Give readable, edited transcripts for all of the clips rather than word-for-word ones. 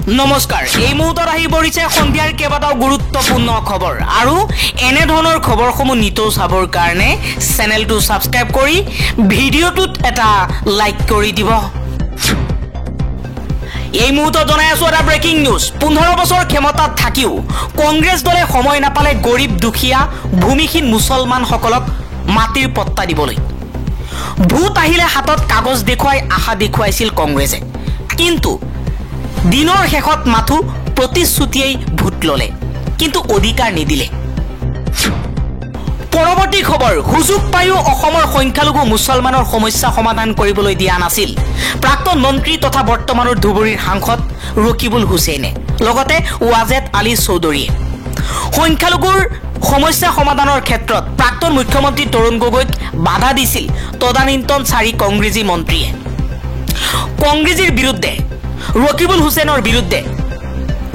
নমস্কাৰ এই মুহূৰ্তত আহি পৰিছে সন্ধিয়াৰ কেইবাটাও গুৰুত্বপূৰ্ণ খবৰ আৰু এনে ধৰণৰ খবৰসমূহ নিতৌ চাবৰ কাৰণে চেনেলটো সাবস্ক্ৰাইব কৰি ভিডিঅ'টোত এটা লাইক কৰি দিব। এই মুহূৰ্তত জনাই আছো এটা ব্ৰেকিং নিউজ। 15 বছৰ ক্ষমতাত থাকিও কংগ্ৰেছ দলে সময় নাপালে গৰীব দুখীয়া ভূমিহীন মুছলমানসকলক মাটিৰ পট্টা দিবলৈ। ভোট আহিলে হাতত কাগজ দেখুৱাই আশা দেখুৱাইছিল কংগ্ৰেছে, কিন্তু দিনৰ শেষত মাথো প্ৰতিশ্ৰুতিয়েই ভোট ললে, কিন্তু অধিকাৰ নিদিলে। পৰৱৰ্তী খবৰ, সুযোগ পায়ো অসমৰ সংখ্যালঘু মুছলমানৰ সমস্যা সমাধান কৰিবলৈ দিয়া নাছিল প্ৰাক্তন মন্ত্ৰী তথা বৰ্তমানৰ ধুবুৰীৰ সাংসদ ৰকিবুল হুছেইনে, লগতে ৱাজেদ আলী চৌধুৰীয়ে। সংখ্যালঘুৰ সমস্যা সমাধানৰ ক্ষেত্ৰত প্ৰাক্তন মুখ্যমন্ত্ৰী তৰুণ গগৈক বাধা দিছিল তদানীন্তনচাৰী কংগ্ৰেছী মন্ত্ৰীয়ে। কংগ্ৰেছীৰ বিৰুদ্ধে ৰকিবুল হুছেইনৰ বিৰুদ্ধে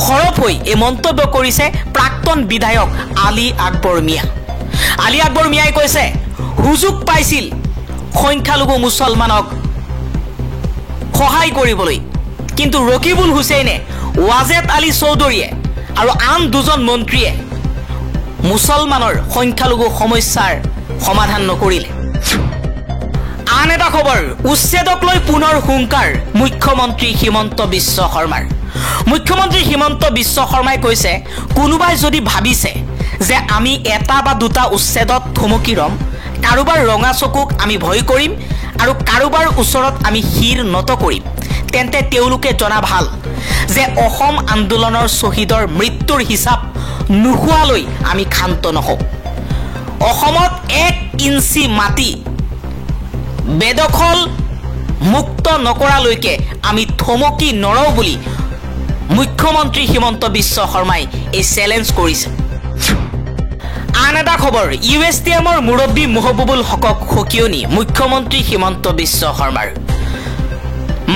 খৰপ হৈ এই মন্তব্য কৰিছে প্ৰাক্তন বিধায়ক আলী আকবৰ মিয়া। আলী আকবৰ মিয়াই কৈছে, সুযোগ পাইছিল সংখ্যালঘু মুছলমানক সহায় কৰিবলৈ, কিন্তু ৰকিবুল হুছেইনে, ৱাজেদ আলী চৌধুৰীয়ে আৰু আন দুজন মন্ত্ৰীয়ে মুছলমানৰ সংখ্যালঘু সমস্যাৰ সমাধান নকৰিলে। আন এটা খবৰ, উচ্ছেদক লৈ পুনৰ হুংকাৰ মুখ্যমন্ত্ৰী হিমন্ত বিশ্ব শৰ্মাৰ। মুখ্যমন্ত্ৰী হিমন্ত বিশ্ব শৰ্মাই কৈছে, কোনোবাই যদি ভাবিছে যে আমি এটা বা দুটা উচ্ছেদত থমকি ৰম, কাৰোবাৰ ৰঙা চকুক আমি ভয় কৰিম আৰু কাৰোবাৰ ওচৰত আমি শিৰ নত কৰিম, তেন্তে তেওঁলোকে জনা ভাল যে অসম আন্দোলনৰ শ্বহীদৰ মৃত্যুৰ হিচাপ নোহোৱালৈ আমি ক্ষান্ত নহওঁ। অসমত 1 ইঞ্চি মাটি বেদখল মুক্ত নকৰালৈকে আমি থমকি নৰওঁ বুলি মুখ্যমন্ত্ৰী হিমন্ত বিশ্ব শৰ্মাই এই চেলেঞ্জ কৰিছে। আন এটা খবৰ, USTMৰ মুৰব্বী মহবুবুল হকক সকিয়নি মুখ্যমন্ত্ৰী হিমন্ত বিশ্ব শৰ্মাৰ।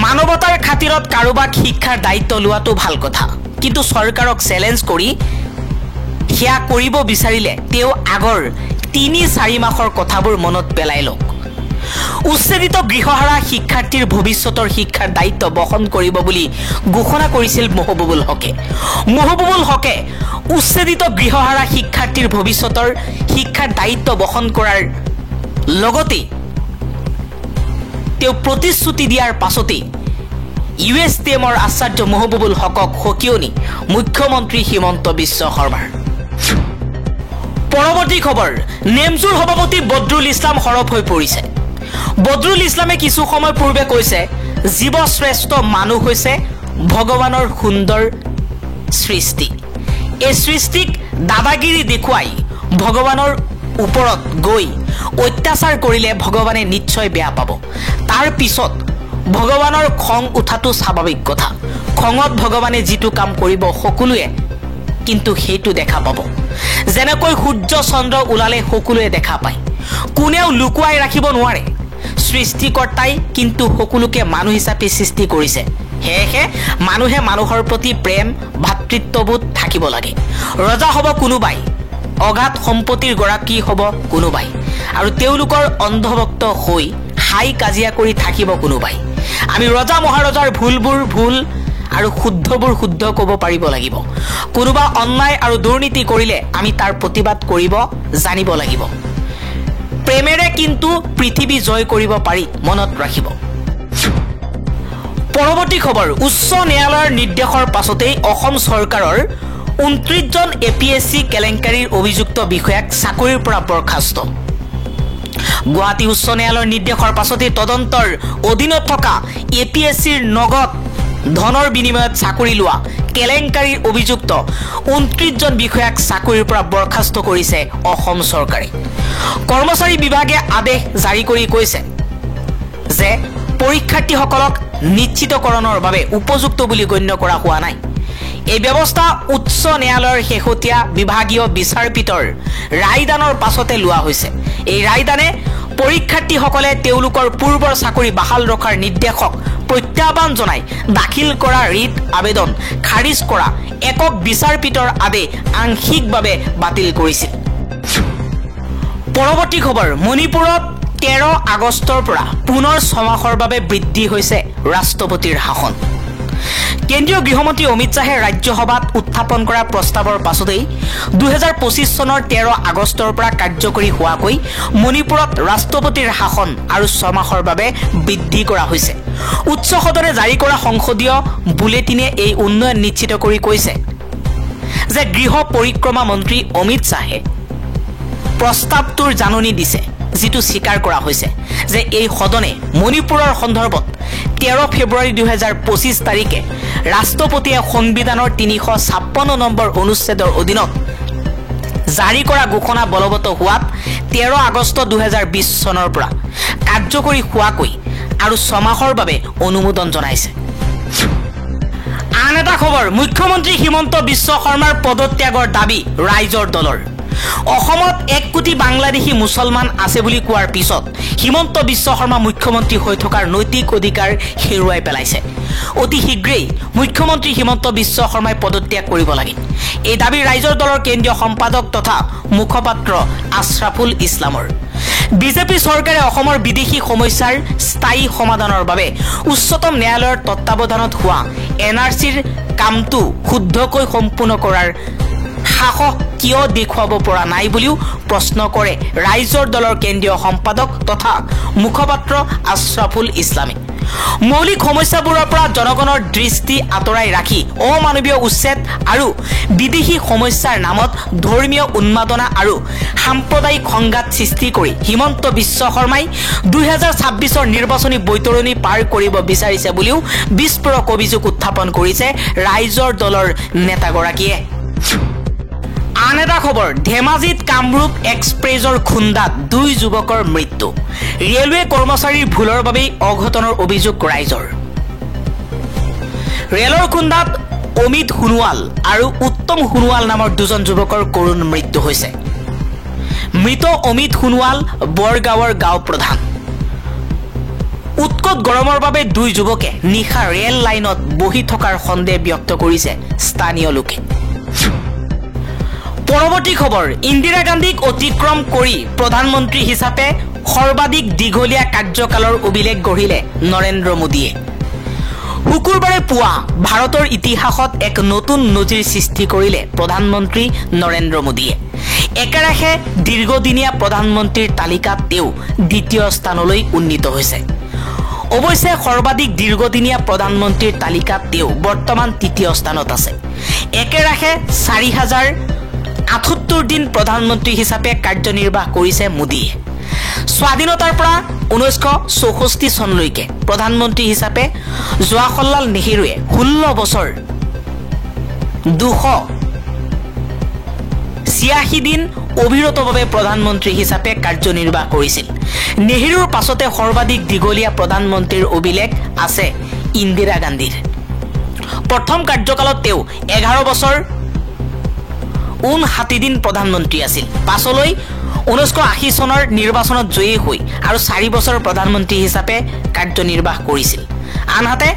মানৱতাৰ খাতিৰত কাৰোবাক শিক্ষাৰ দায়িত্ব লোৱাটো ভাল কথা, কিন্তু চৰকাৰক চেলেঞ্জ কৰি সেয়া কৰিব বিচাৰিলে তেওঁ আগৰ 3-4 মাহৰ কথাবোৰ মনত পেলাই লওক। উচ্ছেদিত গৃহহাৰা শিক্ষাৰ্থীৰ ভৱিষ্যতৰ শিক্ষাৰ দায়িত্ব বহন কৰিব বুলি ঘোষণা কৰিছিল মহবুবুল হকে। মহবুবুল হকে উচ্ছেদিত গৃহহাৰা শিক্ষাৰ্থীৰ ভৱিষ্যতৰ শিক্ষাৰ দায়িত্ব বহন কৰাৰ লগতে তেওঁ প্ৰতিশ্ৰুতি দিয়াৰ পাছতেই USTMৰ আচাৰ্য মহবুবুল হকক সকিয়নি মুখ্যমন্ত্ৰী হিমন্ত বিশ্ব শৰ্মাৰ। পৰৱৰ্তী খবৰ, নেমজুৰ সভাপতি বদৰুল ইছলাম সৰব হৈ পৰিছে। বদৰুল ইছলামে কিছু সময় পূৰ্বে কৈছে, জীৱশ্ৰেষ্ঠ মানুহ হৈছে ভগৱানৰ সুন্দৰ সৃষ্টি। এই সৃষ্টিক দাদাগিৰি দেখুৱাই ভগৱানৰ ওপৰত গৈ অত্যাচাৰ কৰিলে ভগৱানে নিশ্চয় বেয়া পাব। তাৰ পিছত ভগৱানৰ খং উঠাটো স্বাভাৱিক কথা। খঙত ভগৱানে যিটো কাম কৰিব সকলোৱে কিন্তু সেইটো দেখা পাব। যেনেকৈ সূৰ্য চন্দ্ৰ ওলালে সকলোৱে দেখা পায়, কোনেও লুকুৱাই ৰাখিব নোৱাৰে। সৃষ্টিকৰ্তাই কিন্তু সকলোকে মানুহ হিচাপে সৃষ্টি কৰিছে, সেয়েহে মানুহে মানুহৰ প্ৰতি প্ৰেম ভাতৃত্ববোধ থাকিব লাগে। ৰজা হ'ব কোনোবাই, অগাধ সম্পত্তিৰ গৰাকী হ'ব কোনোবাই, আৰু তেওঁলোকৰ অন্ধভক্ত হৈ হাই কাজিয়া কৰি থাকিব কোনোবাই। আমি ৰজা মহাৰজাৰ ভুলবোৰ ভুল আৰু শুদ্ধবোৰ শুদ্ধ ক'ব পাৰিব লাগিব। কোনোবা অন্যায় আৰু দুৰ্নীতি কৰিলে আমি তাৰ প্ৰতিবাদ কৰিব জানিব লাগিব। প্ৰেমেৰে কিন্তু পৃথিৱী জয় কৰিব পাৰি, মনত ৰাখিব। পৰৱৰ্তী খবৰ, উচ্চ ন্যায়ালয়ৰ নিৰ্দেশৰ পাছতেই অসম চৰকাৰৰ 29 জন APSC কেলেংকাৰীৰ অভিযুক্ত বিষয়াক চাকৰিৰ পৰা বৰ্খাস্ত। গুৱাহাটী উচ্চ ন্যায়ালয়ৰ নিৰ্দেশৰ পাছতেই তদন্তৰ অধীনত থকা APSCৰ নগদ ধনৰ বিনিময়ত চাকৰি লোৱা কেলেংকাৰীৰ অভিযুক্ত 29 জন বিষয়াক চাকৰিৰ পৰা বৰ্খাস্ত কৰিছে অসম চৰকাৰে। কৰ্মচাৰী বিভাগে আদেশ জাৰি কৰি কৈছে যে পৰীক্ষাৰ্থীসকলক নিশ্চিতকৰণৰ বাবে উপযুক্ত বুলি গণ্য কৰা হোৱা নাই। এই ব্যৱস্থা উচ্চ ন্যায়ালয়ৰ শেহতীয়া বিভাগীয় বিচাৰপীঠৰ ৰায়দানৰ পাছতে লোৱা হৈছে। এই ৰায়দানে পৰীক্ষাৰ্থীসকলে তেওঁলোকৰ পূৰ্বৰ চাকৰি বাহাল ৰখাৰ নিৰ্দেশক প্ৰত্যাহ্বান জনাই দাখিল কৰা ৰিট আবেদন খাৰিজ কৰা একক বিচাৰপীঠৰ আদেশ আংশিকভাৱে বাতিল কৰিছিল। পৰৱৰ্তী খবৰ, মণিপুৰত 13 আগষ্টৰ পৰা পুনৰ 6 মাহৰ বাবে বৃদ্ধি হৈছে ৰাষ্ট্ৰপতিৰ শাসন। কেন্দ্ৰীয় গৃহমন্ত্ৰী অমিত শ্বাহে ৰাজ্যসভাত উত্থাপন কৰা প্ৰস্তাৱৰ পাছতেই 2025 চনৰ 13 আগষ্টৰ পৰা কাৰ্যকৰী হোৱাকৈ মণিপুৰত ৰাষ্ট্ৰপতিৰ শাসন আৰু 6 মাহৰ বাবে বৃদ্ধি কৰা হৈছে। উচ্চ সদনে জাৰি কৰা সংসদীয় বুলেটিনে এই উন্নয়ন নিশ্চিত কৰি কৈছে যে গৃহ পৰিক্ৰমা মন্ত্ৰী অমিত শ্বাহে প্ৰস্তাৱটোৰ জাননী দিছে, যিটো স্বীকাৰ কৰা হৈছে যে এই সদনে মণিপুৰৰ সন্দৰ্ভত 13 ফেব্ৰুৱাৰী 2025 তাৰিখে ৰাষ্ট্ৰপতিয়ে সংবিধানৰ 356 নম্বৰ অনুচ্ছেদৰ অধীনত জাৰি কৰা ঘোষণা বলবৎ হোৱাত 13 আগষ্ট 2020 চনৰ পৰা কাৰ্যকৰী হোৱাকৈ আৰু 6 মাহৰ বাবে অনুমোদন জনাইছে। আন এটা খবৰ, মুখ্যমন্ত্ৰী হিমন্ত বিশ্ব শৰ্মাৰ পদত্যাগৰ দাবী ৰাইজৰ দলৰ। অসমত 1 কোটি বাংলাদেশী মুছলমান আছে বুলি কোৱাৰ পিছত হিমন্ত বিশ্ব শৰ্মা মুখ্যমন্ত্ৰী হৈ থকাৰ নৈতিক অধিকাৰ হেৰুৱাই পেলাইছে। অতি শীঘ্ৰেই মুখ্যমন্ত্ৰী হিমন্ত বিশ্ব শৰ্মাই পদত্যাগ কৰিব লাগে। এই দাবী ৰাইজৰ দলৰ কেন্দ্ৰীয় সম্পাদক তথা মুখপাত্ৰ আশ্ৰাফুল ইছলামৰ। বিজেপি চৰকাৰে অসমৰ বিদেশী সমস্যাৰ স্থায়ী সমাধানৰ বাবে উচ্চতম ন্যায়ালয়ৰ তত্ত্বাৱধানত হোৱা NRCৰ কামটো শুদ্ধকৈ সম্পূৰ্ণ কৰাৰ সাহস কিয় দেখুৱাব পৰা নাই বুলিও প্ৰশ্ন কৰে ৰাইজৰ দলৰ কেন্দ্ৰীয় সম্পাদক তথা মুখপাত্ৰ আশ্ৰাফুল ইছলামে। মৌলিক সমস্যাবোৰৰ পৰা জনগণৰ দৃষ্টি আঁতৰাই ৰাখি অমানৱীয় উচ্ছেদ আৰু বিদেশী সমস্যাৰ নামত ধৰ্মীয় উন্মাদনা আৰু সাম্প্ৰদায়িক সংঘাত সৃষ্টি কৰি হিমন্ত বিশ্ব শৰ্মাই 2026ৰ নিৰ্বাচনী বৈতৰণি পাৰ কৰিব বিচাৰিছে বুলিও বিস্ফোৰক অভিযোগ উত্থাপন কৰিছে ৰাইজৰ দলৰ নেতাগৰাকীয়ে। আন এটা খবৰ, ধেমাজিত কামৰূপ এক্সপ্ৰেছৰ খুন্দাত 2 যুৱকৰ মৃত্যু। ৰেলৱে কৰ্মচাৰীৰ ভুলৰ বাবেই অঘটনৰ অভিযোগ ৰাইজৰ। ৰেলৰ খুন্দাত অমিত সোণোৱাল আৰু উত্তম সোণোৱাল নামৰ 2জন যুৱকৰ কৰুণ মৃত্যু হৈছে। মৃত অমিত সোণোৱাল বৰগাঁৱৰ গাঁও প্ৰধান। উৎকট গৰমৰ বাবে 2 যুৱকে নিশা ৰেল লাইনত বহি থকাৰ সন্দেহ ব্যক্ত কৰিছে স্থানীয় লোকে। পৰৱৰ্তী খবৰ, ইন্দিৰা গান্ধীক অতিক্ৰম কৰি প্ৰধানমন্ত্ৰী হিচাপে সৰ্বাধিক দীঘলীয়া কাৰ্যকালৰ অভিলেখ গঢ়িলে নৰেন্দ্ৰ মোদীয়ে। শুকুৰবাৰে পুৱা ভাৰতৰ ইতিহাসত এক নতুন নজিৰ সৃষ্টি কৰিলে প্ৰধানমন্ত্ৰী নৰেন্দ্ৰ মোদীয়ে। একেৰাহে দীৰ্ঘদিনীয়া প্ৰধানমন্ত্ৰীৰ তালিকাত তেওঁ 2য় স্থানলৈ উন্নীত হৈছে। অৱশ্যে সৰ্বাধিক দীৰ্ঘদিনীয়া প্ৰধানমন্ত্ৰীৰ তালিকাত তেওঁ বৰ্তমান 3য় স্থানত আছে। একেৰাহে 4078 দিন প্ৰধানমন্ত্ৰী হিচাপে কাৰ্যনিৰ্বাহ কৰিছে মোদীয়ে। স্বাধীনতাৰ পৰা 1964 চনলৈকে প্ৰধানমন্ত্ৰী হিচাপে জৱাহৰলাল নেহৰুৱে 16 বছৰ 286 দিন অবিৰতভাৱে প্ৰধানমন্ত্ৰী হিচাপে কাৰ্যনিৰ্বাহ কৰিছিল। নেহৰুৰ পাছতে সৰ্বাধিক দীঘলীয়া প্ৰধানমন্ত্ৰীৰ অভিলেখ আছে ইন্দিৰা গান্ধীৰ। প্ৰথম কাৰ্যকালত তেওঁ 11 বছৰ 59 দিন প্ৰধানমন্ত্ৰী আছিল। পাছলৈ 1980 চনৰ নিৰ্বাচনত জয়ী হৈ আৰু 4 বছৰ প্ৰধানমন্ত্ৰী হিচাপে কাৰ্যনিৰ্বাহ কৰিছিল। আনহাতে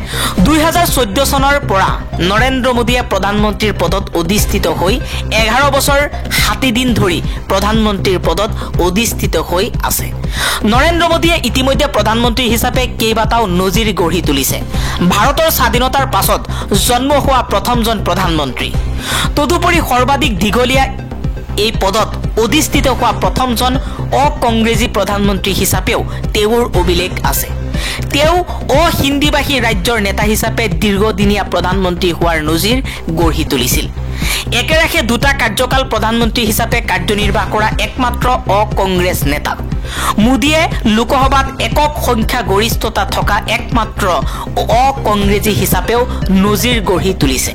2014 চনৰ পৰা নৰেন্দ্ৰ মোদীয়ে প্ৰধানমন্ত্ৰীৰ পদত অধিষ্ঠিত হৈ 11 বছৰ 60 দিন ধৰি প্ৰধানমন্ত্ৰীৰ পদত অধিষ্ঠিত হৈ আছে। নৰেন্দ্ৰ মোদীয়ে ইতিমধ্যে প্ৰধানমন্ত্ৰী হিচাপে কেইবাটাও নজিৰ গঢ়ি তুলিছে। ভাৰতৰ স্বাধীনতাৰ পাছত জন্ম হোৱা প্ৰথমজন প্ৰধানমন্ত্ৰী। তদুপৰি সৰ্বাধিক দীঘলীয়া এই পদত অধিষ্ঠিত হোৱা প্ৰথমজন অকংগ্ৰেছী প্ৰধানমন্ত্ৰী হিচাপেও তেওঁৰ অভিলেখ আছে। তেওঁ অহিন্দীভাষী ৰাজ্যৰ নেতা হিচাপে দীৰ্ঘদিনীয়া প্ৰধানমন্ত্ৰী হোৱাৰ নজিৰ গঢ়ি তুলিছিল। একেৰাহে 2টা কাৰ্যকাল প্ৰধানমন্ত্ৰী হিচাপে কাৰ্যনিৰ্বাহ কৰা একমাত্ৰ অকংগ্ৰেছ নেতা। মোদীয়ে লোকসভাত একক সংখ্যা গৰিষ্ঠতা থকা একমাত্ৰ অকংগ্ৰেছী হিচাপেও নজিৰ গঢ়ি তুলিছে।